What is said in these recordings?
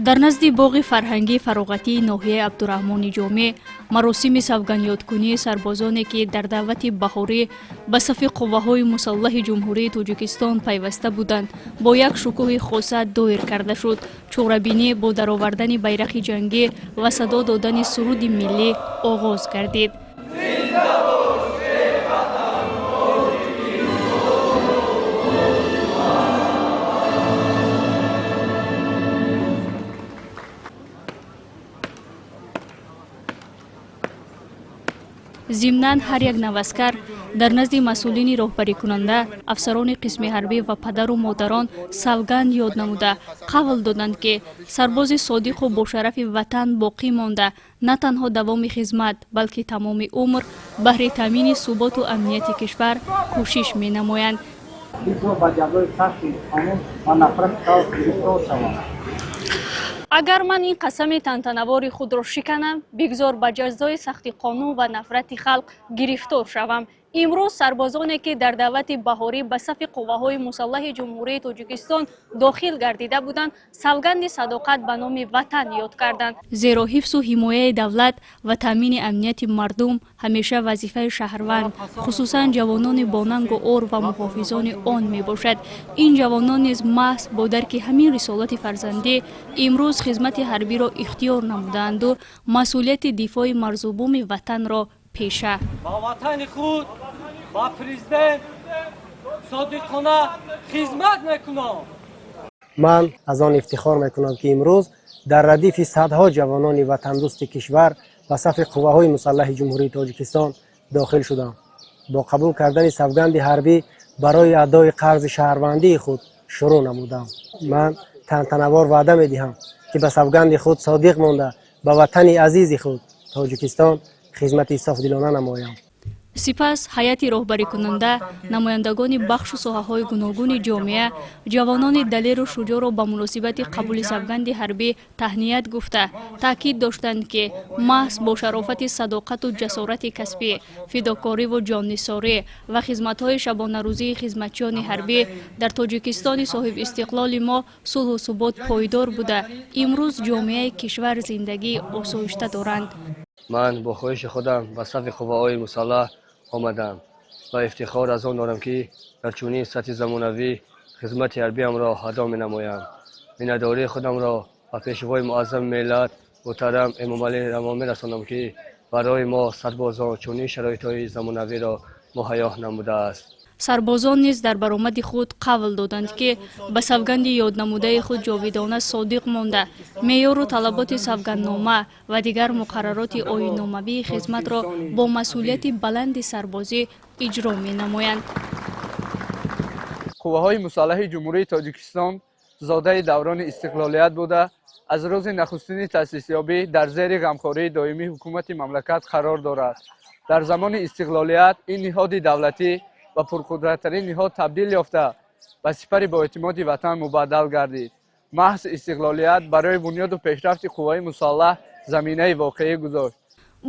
дар назди боғи фарҳангии фароғатии ноҳияи абдураҳмони ҷомеъ маросими савганёткунии сарбозоне ки дар давлати баҳорӣ ба сафи қувваҳои мусаллаҳи ҷумҳурии Тоҷикистон пайваста буданд бо як шукӯҳи хоса доир карда шуд. чӯрабинӣ бо даровардани байрақи ҷангӣ ва садо додани суруди миллӣ оғоз гардид. зимнан ҳар як наваскар дар назди масъулини роҳбарикунанда, афсарони қисми ҳарбӣ ва падару модарон савганд ёд намуда қавл доданд ки сарбози содиқу бошарафи ватан боқӣ монда на танҳо давоми хизмат, балки тамоми умр баҳри таъмини суботу амнияти кишвар кӯшиш менамоянд. агар ман ин қасами тантанавори худро шиканам, бигзор ба ҷазои сахти қонун ва нафрати халқ гирифтор шавам. имрӯз сарбозоне ки дар давлати баҳорӣ ба сафи қувваҳои мусаллаҳи ҷумҳурии Тоҷикистон дохил гардида буданд, савганди садоқат ба номи ватан ёд карданд. зеро ҳифзу ҳимояи давлат ва таъмини амнияти мардум ҳамеша вазифаи шаҳрванд, хусусан ҷавонони бонангу ор ва муҳофизони он мебошад. ин ҷавонон низ маҳз бо дарки ҳамин рисолати фарзандӣ имрӯз хизмати ҳарбиро ихтиёр намудаанду масъулияти дифои марзубуми ватанро пеша. با وطن خود با پرزیدنت صادقانه خدمت میکنم. من از آن افتخار میکنم که امروز در ردیف صدها جوانان وطن دوست کشور به صف قوه‌های مسلح جمهوری تاجیکستان داخل شدم. با قبول کردن سوگند حربی برای ادای قرض شهروندی خود شروع نمودم. من تنتنوار وعده میدهم که به سوگند خود صادق مانده به وطن عزیز خود تاجیکستان خدمتی صافدلانه نمایم. сипас ҳайати роҳбарикунанда, намояндагони бахшу соҳаҳои гуногуни ҷомеа, ҷавонони далеру шуҷоъро ба муносибати қабули савганди ҳарбӣ таҳният гуфта, таъкид доштанд ки маҳз бо шарофати садоқату ҷасорати касбӣ, фидокориву ҷоннисорӣ ва хизматҳои шабонарӯзии хизматчиёни ҳарбӣ дар Тоҷикистони соҳибистиқлоли мо сулҳу субот пойдор буда, имрӯз ҷомеаи кишвар зиндагии осоишта доранд. من با خواهش خودم به صف قوه‌های مسلح آمدم و افتخار از آن دارم که در چنین سطح زمانوی خدمت حربیم را ادا می‌نمایم. می‌نداری خودم را به پیشوای معظم ملت محترم امام علی روا می‌رسانم که برای ما سربازان چنین شرایط‌های زمانوی را مهیا نموده است. сарбозон низ дар баромади худ қавл доданд ки ба савганди ёднамудаи худ ҷовидона содиқ монда, меъёру талаботи савганднома ва дигар муқаррароти оинномавии хизматро бо масъулияти баланди сарбозӣ иҷро менамоянд. қувваҳои мусаллаҳи ҷумҳурии Тоҷикистон зодаи даврони истиқлолият буда, аз рӯзи нахустини таъсисёбӣ дар зери ғамхории доимии ҳукумати мамлакат қарор дорад. дар замони истиқлолият ин ниҳоди давлатӣ و پرقدرت‌ترین نهاد تبدیل یافته و سپری با اعتماد وطن مبادل گردید. محض استقلالیت برای بنیاد و پیشرفت قوای مسلح زمینه واقعی گذاشت.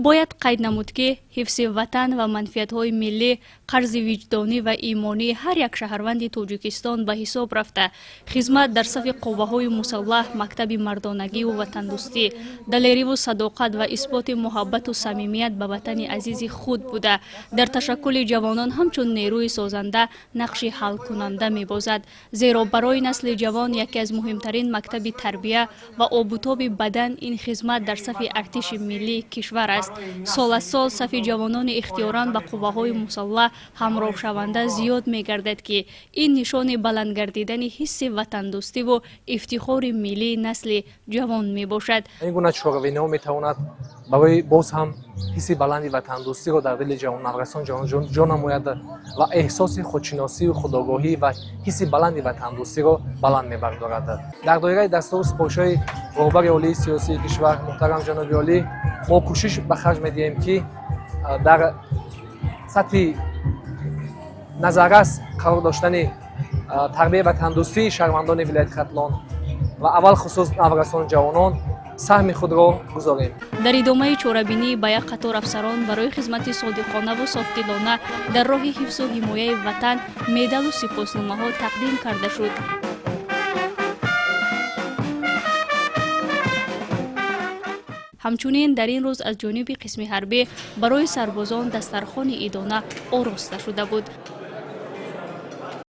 бояд қайд намуд ки ҳифзи ватан ва манфиатҳои миллӣ қарзи виҷдонӣ ва имонии ҳар як шаҳрванди Тоҷикистон ба ҳисоб рафта, хизмат дар сафи қувваҳои мусаллаҳ мактаби мардонагиву ватандӯстӣ, далериву садоқат ва исботи муҳаббату самимият ба ватани азизи худ буда, дар ташаккули ҷавонон ҳамчун нерӯи созанда нақши ҳалкунанда мебозад. зеро барои насли ҷавон яке аз муҳимтарин мактаби тарбия ва обутоби бадан ин хизмат дар сафи артиши миллии кишвар аст. сол аз сол сафи ҷавонони ихтиёран ба қувваҳои мусаллаҳ ҳамроҳшаванда зиёд мегардад ки ин нишони баландгардидани ҳисси ватандӯстиву ифтихори миллии насли ҷавон мебошад. ин гуна чоравино метавонад барои боз ҳам ҳисси баланди ватандӯстиро дар дили ҷавоннаврасон ҷо намояд ва эҳсоси худшиносию худогоҳӣ ва ҳисси баланди ватандӯстиро баланд мебардорад. дар доираи дастуру сипошҳои роҳбари олии сиёсии кишвар муҳтарам ҷаноби олӣ мо кӯшиш ба харҷ медиҳем ки дар сатҳи назаррас қарор доштани тарбияи ватандӯстии шаҳрвандони вилояти Хатлон ва аввал хусус наврасон ҷавонон саҳми худро гузорем. дар идомаи чорабинӣ ба як қатор афсарон барои хизмати содиқонаву софдилона дар роҳи ҳифзу ҳимояи ватан медалу сипосномаҳо тақдим карда шуд. ҳамчунин дар ин рӯз аз ҷониби қисми ҳарбӣ барои сарбозон дастархони идона ороста шуда буд.